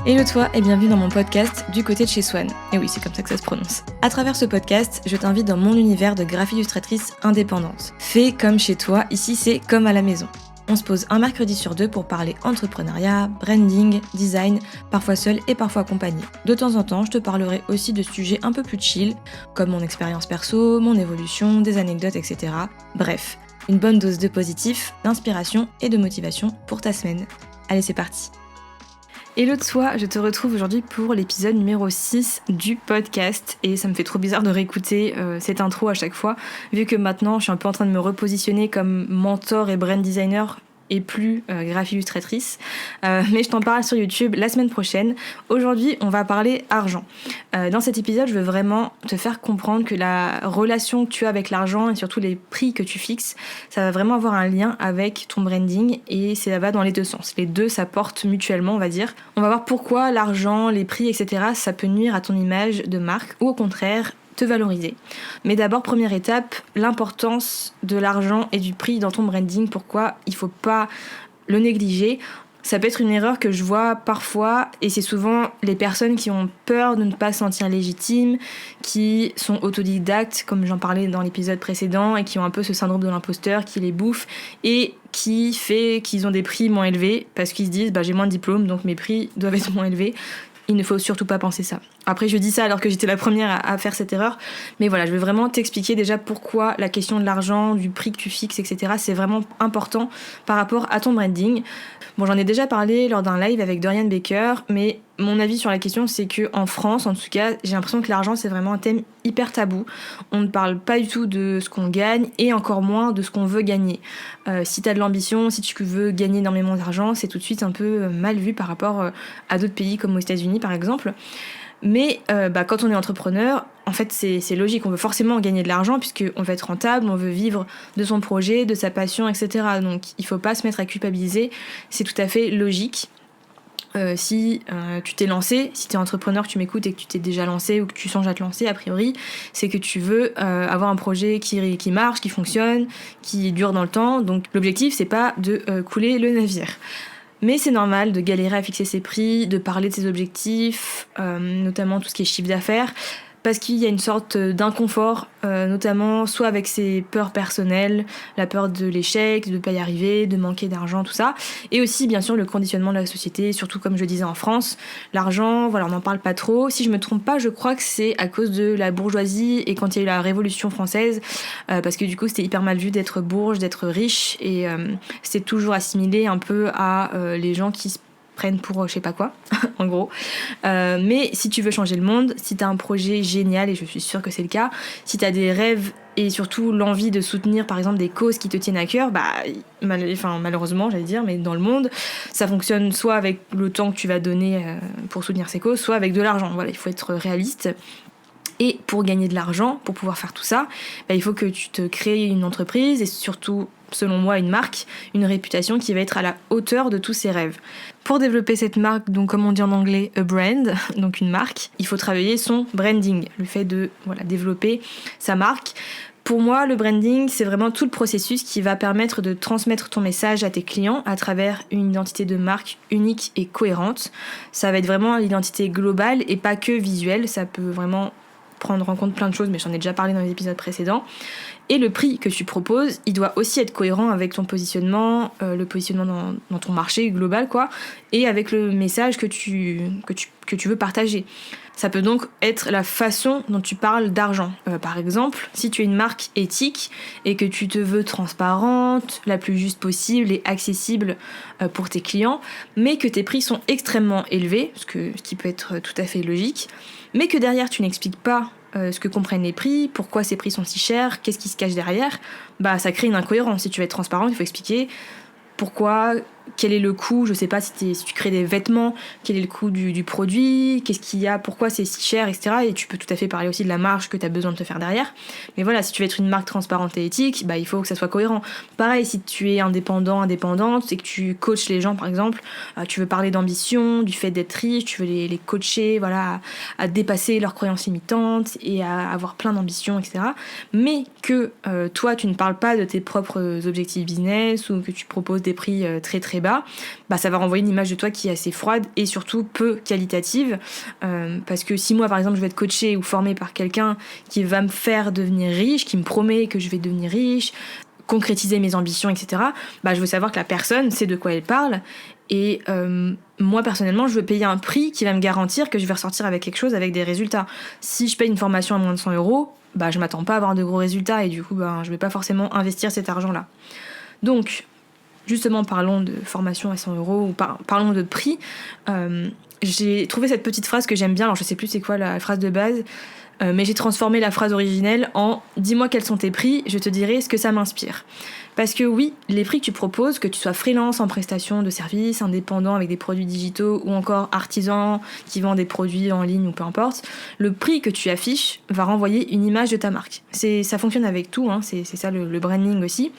Hello toi et bienvenue dans mon podcast Du côté de chez Swan. Et oui, c'est comme ça que ça se prononce. À travers ce podcast, je t'invite dans mon univers de graphie-illustratrice indépendante. Fais comme chez toi, ici c'est comme à la maison. On se pose un mercredi sur deux pour parler entrepreneuriat, branding, design, parfois seul et parfois accompagné. De temps en temps, je te parlerai aussi de sujets un peu plus chill, comme mon expérience perso, mon évolution, des anecdotes, etc. Bref, une bonne dose de positif, d'inspiration et de motivation pour ta semaine. Allez, c'est parti. Hello de soi, je te retrouve aujourd'hui pour l'épisode numéro 6 du podcast et ça me fait trop bizarre de réécouter cette intro à chaque fois vu que maintenant je suis un peu en train de me repositionner comme mentor et brand designer et plus graphie-illustratrice. Mais je t'en parle sur YouTube la semaine prochaine. Aujourd'hui, on va parler argent. Dans cet épisode, je veux vraiment te faire comprendre que la relation que tu as avec l'argent et surtout les prix que tu fixes, ça va vraiment avoir un lien avec ton branding et ça va dans les deux sens. Les deux s'apportent mutuellement, on va dire. On va voir pourquoi l'argent, les prix, etc., ça peut nuire à ton image de marque ou au contraire, te valoriser. Mais d'abord, première étape, l'importance de l'argent et du prix dans ton branding. Pourquoi il faut pas le négliger. Ça peut être une erreur que je vois parfois et c'est souvent les personnes qui ont peur de ne pas se sentir légitimes, qui sont autodidactes, comme j'en parlais dans l'épisode précédent, et qui ont un peu ce syndrome de l'imposteur qui les bouffe et qui fait qu'ils ont des prix moins élevés parce qu'ils se disent j'ai moins de diplôme donc mes prix doivent être moins élevés. Il ne faut surtout pas penser ça. Après, je dis ça alors que j'étais la première à faire cette erreur. Mais voilà, je vais vraiment t'expliquer déjà pourquoi la question de l'argent, du prix que tu fixes, etc. c'est vraiment important par rapport à ton branding. Bon, j'en ai déjà parlé lors d'un live avec Dorian Baker, mais mon avis sur la question, c'est que en France, en tout cas, j'ai l'impression que l'argent, c'est vraiment un thème hyper tabou. On ne parle pas du tout de ce qu'on gagne et encore moins de ce qu'on veut gagner. Si t'as de l'ambition, si tu veux gagner énormément d'argent, c'est tout de suite un peu mal vu par rapport à d'autres pays comme aux États-Unis, par exemple. Mais quand on est entrepreneur, en fait c'est logique, on veut forcément gagner de l'argent puisqu'on veut être rentable, on veut vivre de son projet, de sa passion, etc. Donc il faut pas se mettre à culpabiliser, c'est tout à fait logique. Si tu t'es lancé, si t'es entrepreneur, que tu m'écoutes et que tu t'es déjà lancé ou que tu songes à te lancer, a priori, c'est que tu veux avoir un projet qui marche, qui fonctionne, qui dure dans le temps. Donc l'objectif, c'est pas de couler le navire. Mais c'est normal de galérer à fixer ses prix, de parler de ses objectifs, notamment tout ce qui est chiffre d'affaires, parce qu'il y a une sorte d'inconfort, notamment soit avec ses peurs personnelles, la peur de l'échec, de ne pas y arriver, de manquer d'argent, tout ça, et aussi bien sûr le conditionnement de la société, surtout comme je disais en France, l'argent, voilà, on n'en parle pas trop. Si je me trompe pas, je crois que c'est à cause de la bourgeoisie et quand il y a eu la Révolution française, parce que du coup c'était hyper mal vu d'être bourge, d'être riche, et c'est toujours assimilé un peu à les gens qui se prennent pour je sais pas quoi, en gros. Mais si tu veux changer le monde, si t'as un projet génial, et je suis sûre que c'est le cas, si t'as des rêves et surtout l'envie de soutenir par exemple des causes qui te tiennent à cœur, malheureusement j'allais dire, mais dans le monde, ça fonctionne soit avec le temps que tu vas donner pour soutenir ces causes, soit avec de l'argent. Voilà, il faut être réaliste. Et pour gagner de l'argent, pour pouvoir faire tout ça, il faut que tu te crées une entreprise et surtout, selon moi, une marque, une réputation qui va être à la hauteur de tous ces rêves. Pour développer cette marque, donc comme on dit en anglais, a brand, donc une marque, il faut travailler son branding, le fait de développer sa marque. Pour moi, le branding, c'est vraiment tout le processus qui va permettre de transmettre ton message à tes clients à travers une identité de marque unique et cohérente. Ça va être vraiment l'identité globale et pas que visuelle, ça peut vraiment prendre en compte plein de choses, mais j'en ai déjà parlé dans les épisodes précédents. Et le prix que tu proposes, il doit aussi être cohérent avec ton positionnement, le positionnement dans ton marché global, quoi, et avec le message que tu veux partager. Ça peut donc être la façon dont tu parles d'argent. Par exemple, si tu es une marque éthique et que tu te veux transparente, la plus juste possible et accessible pour tes clients, mais que tes prix sont extrêmement élevés, ce qui peut être tout à fait logique, mais que derrière tu n'expliques pas ce que comprennent les prix, pourquoi ces prix sont si chers, qu'est-ce qui se cache derrière, ça crée une incohérence. Si tu veux être transparent, il faut expliquer pourquoi, quel est le coût, je sais pas si tu crées des vêtements, quel est le coût du produit, qu'est-ce qu'il y a, pourquoi c'est si cher, etc. Et tu peux tout à fait parler aussi de la marge que tu as besoin de te faire derrière. Mais voilà, si tu veux être une marque transparente et éthique, il faut que ça soit cohérent. Pareil, si tu es indépendante et que tu coaches les gens, par exemple, tu veux parler d'ambition, du fait d'être riche, tu veux les coacher, à dépasser leurs croyances limitantes et à avoir plein d'ambition, etc. Mais que toi, tu ne parles pas de tes propres objectifs business ou que tu proposes des prix très très très bas, bah ça va renvoyer une image de toi qui est assez froide et surtout peu qualitative. Parce que si moi par exemple je vais être coachée ou formée par quelqu'un qui va me faire devenir riche, qui me promet que je vais devenir riche, concrétiser mes ambitions, etc., bah je veux savoir que la personne sait de quoi elle parle. Et moi personnellement je veux payer un prix qui va me garantir que je vais ressortir avec quelque chose, avec des résultats. Si je paye une formation à moins de 100 €, bah je m'attends pas à avoir de gros résultats et du coup bah, je vais pas forcément investir cet argent là. Donc justement parlons de formation à 100 € ou parlons de prix. J'ai trouvé cette petite phrase que j'aime bien, alors je sais plus c'est quoi la phrase de base, mais j'ai transformé la phrase originelle en « Dis-moi quels sont tes prix, je te dirai ce que ça m'inspire ». Parce que oui, les prix que tu proposes, que tu sois freelance en prestation de services, indépendant avec des produits digitaux ou encore artisan qui vend des produits en ligne ou peu importe, le prix que tu affiches va renvoyer une image de ta marque. Ça fonctionne avec tout, hein, c'est ça le branding aussi.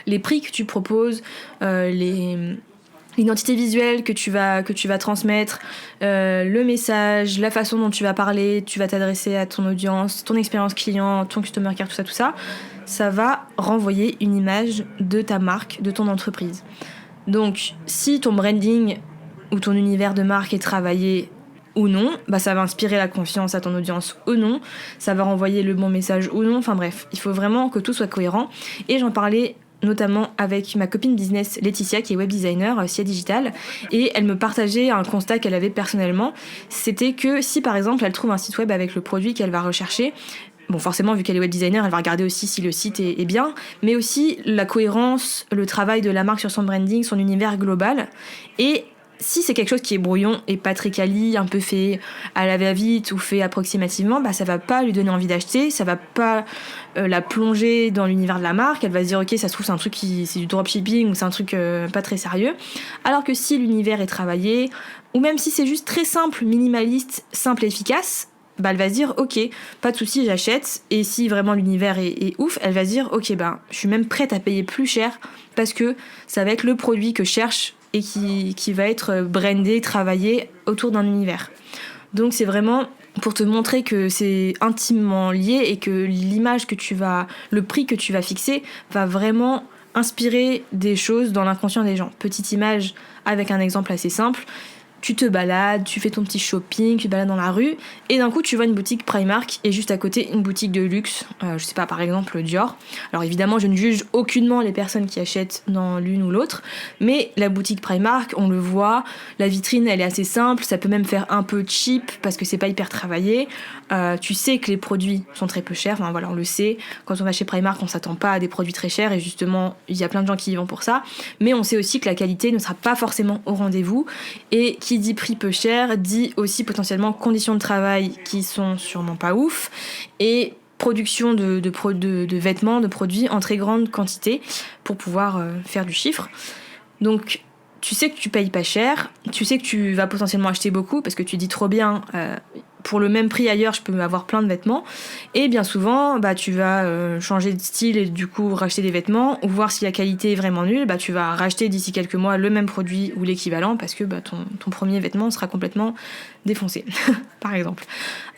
Les prix que tu proposes, l'identité visuelle que tu vas transmettre, le message, la façon dont tu vas parler, tu vas t'adresser à ton audience, ton expérience client, ton customer care, tout ça, ça va renvoyer une image de ta marque, de ton entreprise. Donc, si ton branding ou ton univers de marque est travaillé ou non, bah ça va inspirer la confiance à ton audience ou non, ça va renvoyer le bon message ou non, enfin bref, il faut vraiment que tout soit cohérent. Et j'en parlais notamment avec ma copine business Laetitia qui est web designer SIA Digital, et elle me partageait un constat qu'elle avait personnellement, c'était que si par exemple elle trouve un site web avec le produit qu'elle va rechercher, bon forcément vu qu'elle est web designer elle va regarder aussi si le site est bien, mais aussi la cohérence, le travail de la marque sur son branding, son univers global. Et si c'est quelque chose qui est brouillon et pas très quali, un peu fait à la va-vite ou fait approximativement, bah ça va pas lui donner envie d'acheter, ça va pas la plonger dans l'univers de la marque, elle va se dire ok ça se trouve c'est un truc c'est du dropshipping ou c'est un truc pas très sérieux. Alors que si l'univers est travaillé, ou même si c'est juste très simple, minimaliste, simple et efficace, bah elle va se dire ok, pas de souci, j'achète. Et si vraiment l'univers est ouf, elle va se dire ok bah je suis même prête à payer plus cher parce que ça va être le produit que je cherche et qui va être brandé, travaillé autour d'un univers. Donc c'est vraiment pour te montrer que c'est intimement lié et que l'image que le prix que tu vas fixer va vraiment inspirer des choses dans l'inconscient des gens. Petite image avec un exemple assez simple. Tu te balades, tu fais ton petit shopping, tu te balades dans la rue, et d'un coup tu vois une boutique Primark et juste à côté une boutique de luxe, je sais pas, par exemple Dior. Alors évidemment je ne juge aucunement les personnes qui achètent dans l'une ou l'autre, mais la boutique Primark, on le voit, la vitrine elle est assez simple, ça peut même faire un peu cheap parce que c'est pas hyper travaillé. Tu sais que les produits sont très peu chers, enfin voilà on le sait, quand on va chez Primark on s'attend pas à des produits très chers et justement il y a plein de gens qui y vont pour ça, mais on sait aussi que la qualité ne sera pas forcément au rendez-vous, et qui dit prix peu cher dit aussi potentiellement conditions de travail qui sont sûrement pas ouf et production de vêtements, de produits en très grande quantité pour pouvoir faire du chiffre. Donc tu sais que tu payes pas cher, tu sais que tu vas potentiellement acheter beaucoup parce que tu dis trop bien pour le même prix ailleurs je peux avoir plein de vêtements, et bien souvent bah tu vas changer de style et du coup racheter des vêtements, ou voir si la qualité est vraiment nulle, bah tu vas racheter d'ici quelques mois le même produit ou l'équivalent parce que bah ton premier vêtement sera complètement défoncé par exemple.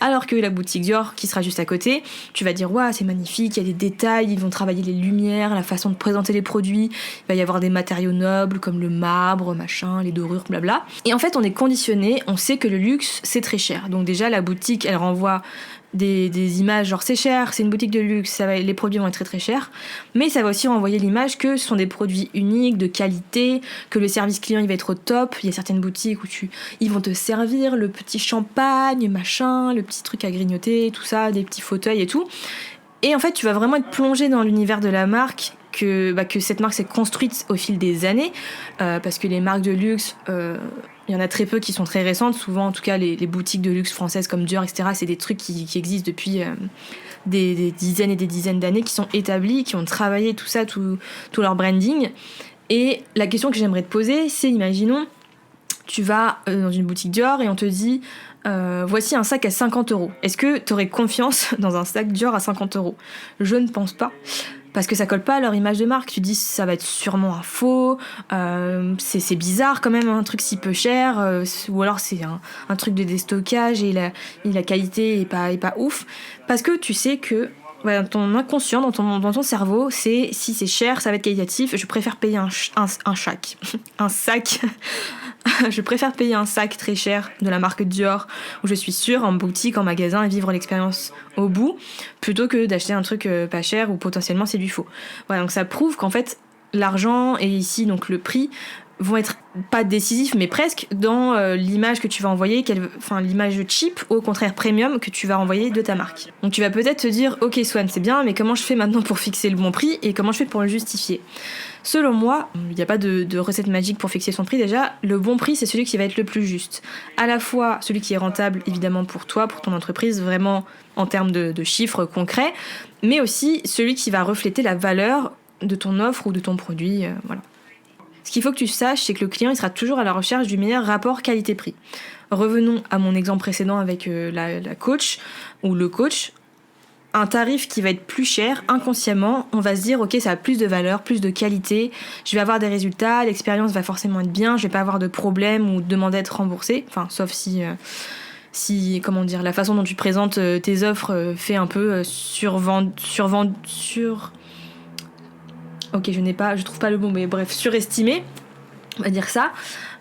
Alors que la boutique Dior qui sera juste à côté, tu vas dire waouh c'est magnifique, il y a des détails, ils vont travailler les lumières, la façon de présenter les produits, il va y avoir des matériaux nobles comme le marbre, machin, les dorures, blabla. Et en fait on est conditionné, on sait que le luxe c'est très cher, donc déjà la boutique elle renvoie des images genre c'est cher, c'est une boutique de luxe, les produits vont être très très chers, mais ça va aussi renvoyer l'image que ce sont des produits uniques, de qualité, que le service client il va être au top. Il y a certaines boutiques où ils vont te servir le petit champagne, machin, le petit truc à grignoter, tout ça, des petits fauteuils et tout. Et en fait tu vas vraiment être plongé dans l'univers de la marque, que cette marque s'est construite au fil des années, parce que les marques de luxe, il y en a très peu qui sont très récentes. Souvent, en tout cas, les boutiques de luxe françaises comme Dior, etc., c'est des trucs qui existent depuis des dizaines et des dizaines d'années, qui sont établis, qui ont travaillé tout ça, tout leur branding. Et la question que j'aimerais te poser, c'est, imaginons, tu vas dans une boutique Dior et on te dit voici un sac à 50 €. Est-ce que tu aurais confiance dans un sac Dior à 50 €? Je ne pense pas. Parce que ça colle pas à leur image de marque. Tu dis ça va être sûrement un faux, c'est bizarre quand même un truc si peu cher, ou alors c'est un truc de déstockage et la qualité est pas ouf. Parce que tu sais que Dans ton inconscient, dans ton cerveau, c'est si c'est cher, ça va être qualitatif, je préfère payer un sac. Un sac. Je préfère payer un sac très cher de la marque Dior, où je suis sûre, en boutique, en magasin, et vivre l'expérience au bout, plutôt que d'acheter un truc pas cher où potentiellement c'est du faux. Donc ça prouve qu'en fait, l'argent et ici donc le prix vont être pas décisifs mais presque dans l'image que tu vas envoyer, l'image cheap ou au contraire premium que tu vas envoyer de ta marque. Donc tu vas peut-être te dire ok Swan c'est bien mais comment je fais maintenant pour fixer le bon prix et comment je fais pour le justifier? Selon moi, il n'y a pas de recette magique pour fixer son prix déjà, le bon prix c'est celui qui va être le plus juste. À la fois celui qui est rentable évidemment pour toi, pour ton entreprise, vraiment en termes de chiffres concrets, mais aussi celui qui va refléter la valeur de ton offre ou de ton produit, voilà. Ce qu'il faut que tu saches, c'est que le client il sera toujours à la recherche du meilleur rapport qualité-prix. Revenons à mon exemple précédent avec la coach ou le coach. Un tarif qui va être plus cher, inconsciemment, on va se dire ok ça a plus de valeur, plus de qualité, je vais avoir des résultats, l'expérience va forcément être bien, je vais pas avoir de problème ou demander à être remboursé, enfin sauf si la façon dont tu présentes tes offres fait un peu je trouve pas le mot, mais bref, surestimé, on va dire ça.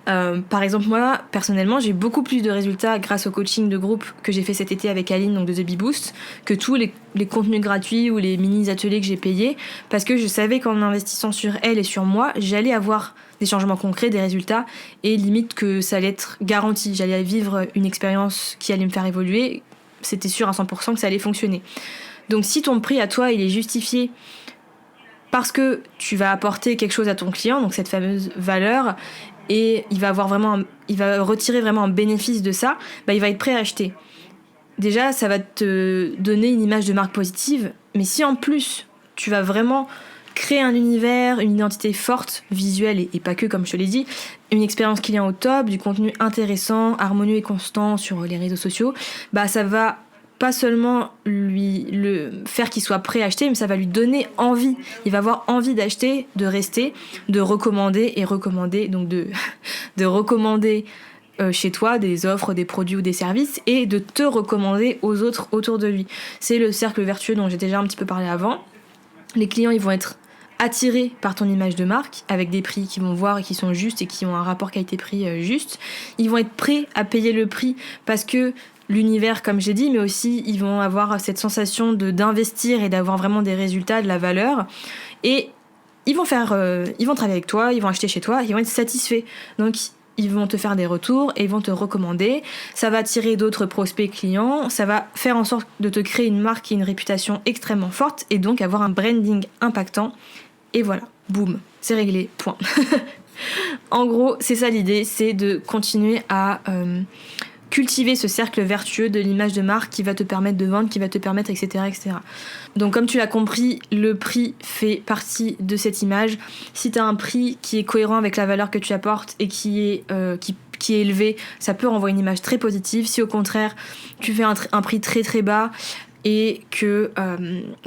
Par exemple, moi, personnellement, j'ai beaucoup plus de résultats grâce au coaching de groupe que j'ai fait cet été avec Aline, donc de The Bee Boost, que tous les contenus gratuits ou les mini-ateliers que j'ai payés, parce que je savais qu'en investissant sur elle et sur moi, j'allais avoir des changements concrets, des résultats, et limite que ça allait être garanti. J'allais vivre une expérience qui allait me faire évoluer, c'était sûr à 100% que ça allait fonctionner. Donc si ton prix à toi, il est justifié parce que tu vas apporter quelque chose à ton client, donc cette fameuse valeur, et il va retirer vraiment un bénéfice de ça, il va être prêt à acheter. Déjà, ça va te donner une image de marque positive, mais si en plus, tu vas vraiment créer un univers, une identité forte, visuelle et pas que, comme je te l'ai dit, une expérience client au top, du contenu intéressant, harmonieux et constant sur les réseaux sociaux, ça va pas seulement le faire qu'il soit prêt à acheter, mais ça va lui donner envie. Il va avoir envie d'acheter, de rester, de recommander, donc de recommander chez toi des offres, des produits ou des services, et de te recommander aux autres autour de lui. C'est le cercle vertueux dont j'ai déjà un petit peu parlé avant. Les clients, ils vont être attirés par ton image de marque, avec des prix qu'ils vont voir et qui sont justes et qui ont un rapport qualité-prix juste. Ils vont être prêts à payer le prix parce que l'univers, comme j'ai dit, mais aussi ils vont avoir cette sensation d'investir et d'avoir vraiment des résultats, de la valeur. Et ils vont travailler avec toi, ils vont acheter chez toi, ils vont être satisfaits. Donc ils vont te faire des retours et ils vont te recommander. Ça va attirer d'autres prospects clients, ça va faire en sorte de te créer une marque et une réputation extrêmement forte et donc avoir un branding impactant. Et voilà, boum, c'est réglé, point. En gros, c'est ça l'idée, c'est de continuer à cultiver ce cercle vertueux de l'image de marque qui va te permettre de vendre, qui va te permettre, etc., etc. Donc comme tu l'as compris, le prix fait partie de cette image. Si tu as un prix qui est cohérent avec la valeur que tu apportes et qui est élevé, ça peut renvoyer une image très positive. Si au contraire, tu fais un prix très très bas et que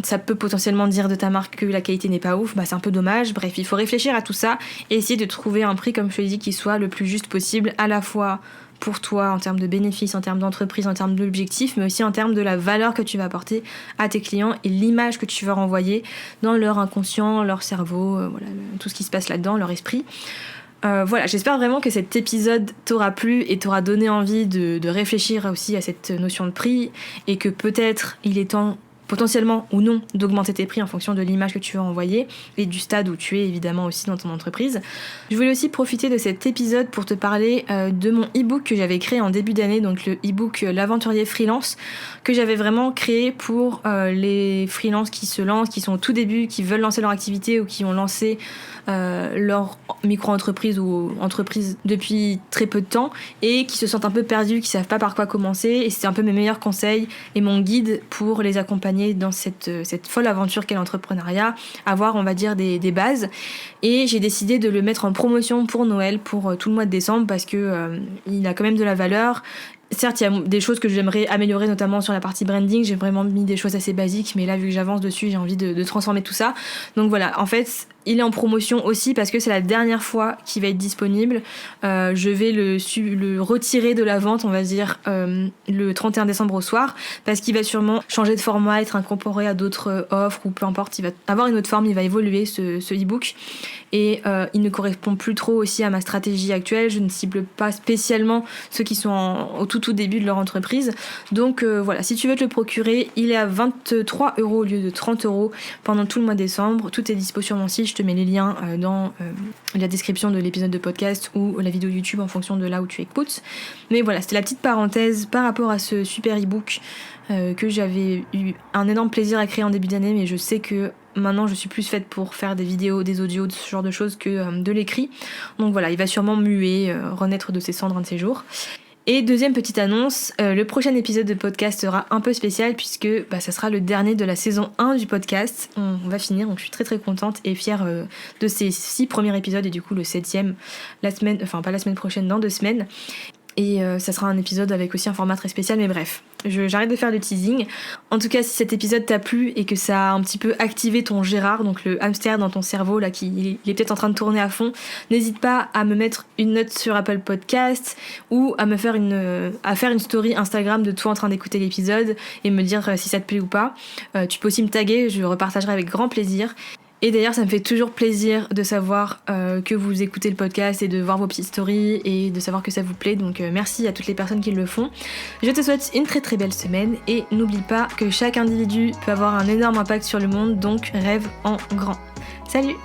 ça peut potentiellement dire de ta marque que la qualité n'est pas ouf, c'est un peu dommage. Bref, il faut réfléchir à tout ça et essayer de trouver un prix, comme je te l'ai dit, qui soit le plus juste possible, à la fois pour toi en termes de bénéfices, en termes d'entreprise, en termes d'objectifs, mais aussi en termes de la valeur que tu vas apporter à tes clients et l'image que tu vas renvoyer dans leur inconscient, leur cerveau, tout ce qui se passe là-dedans, leur esprit. J'espère vraiment que cet épisode t'aura plu et t'aura donné envie de réfléchir aussi à cette notion de prix et que peut-être il est temps potentiellement ou non d'augmenter tes prix en fonction de l'image que tu veux envoyer et du stade où tu es évidemment aussi dans ton entreprise. Je voulais aussi profiter de cet épisode pour te parler de mon e-book que j'avais créé en début d'année, donc le e-book L'Aventurier Freelance, que j'avais vraiment créé pour les freelances qui se lancent, qui sont au tout début, qui veulent lancer leur activité ou qui ont lancé leur micro-entreprise ou entreprise depuis très peu de temps et qui se sentent un peu perdus, qui savent pas par quoi commencer, et c'est un peu mes meilleurs conseils et mon guide pour les accompagner dans cette folle aventure qu'est l'entrepreneuriat, avoir on va dire des bases. Et j'ai décidé de le mettre en promotion pour Noël, pour tout le mois de décembre, parce que il a quand même de la valeur. certes, il y a des choses que j'aimerais améliorer, notamment sur la partie branding. J'ai vraiment mis des choses assez basiques, mais là, vu que j'avance dessus, j'ai envie de transformer tout ça. Donc voilà, en fait, il est en promotion aussi parce que c'est la dernière fois qu'il va être disponible. Je vais le retirer de la vente, on va dire, le 31 décembre au soir, parce qu'il va sûrement changer de format, être incorporé à d'autres offres, ou peu importe, il va avoir une autre forme, il va évoluer, ce e-book. Et il ne correspond plus trop aussi à ma stratégie actuelle. Je ne cible pas spécialement ceux qui sont au tout début de leur entreprise. Donc voilà, si tu veux te le procurer, il est à 23 € au lieu de 30 € pendant tout le mois de décembre. Tout est dispo sur mon site. Je te mets les liens dans la description de l'épisode de podcast ou la vidéo YouTube en fonction de là où tu écoutes. Mais voilà, c'était la petite parenthèse par rapport à ce super e-book que j'avais eu un énorme plaisir à créer en début d'année, mais je sais que maintenant je suis plus faite pour faire des vidéos, des audios, ce genre de choses que de l'écrit. Donc voilà, il va sûrement muer, renaître de ses cendres un de ces jours. Et deuxième petite annonce, le prochain épisode de podcast sera un peu spécial puisque ça sera le dernier de la saison 1 du podcast. On va finir, donc je suis très très contente et fière de ces 6 premiers épisodes et du coup le 7e pas la semaine prochaine, dans 2 semaines. Et ça sera un épisode avec aussi un format très spécial, mais bref, j'arrête de faire le teasing. En tout cas, si cet épisode t'a plu et que ça a un petit peu activé ton Gérard, donc le hamster dans ton cerveau là qui il est peut-être en train de tourner à fond, n'hésite pas à me mettre une note sur Apple Podcast ou à faire une story Instagram de toi en train d'écouter l'épisode et me dire si ça te plaît ou pas. Tu peux aussi me taguer, je repartagerai avec grand plaisir. Et d'ailleurs, ça me fait toujours plaisir de savoir que vous écoutez le podcast et de voir vos petites stories et de savoir que ça vous plaît. Donc merci à toutes les personnes qui le font. Je te souhaite une très très belle semaine et n'oublie pas que chaque individu peut avoir un énorme impact sur le monde, donc rêve en grand. Salut!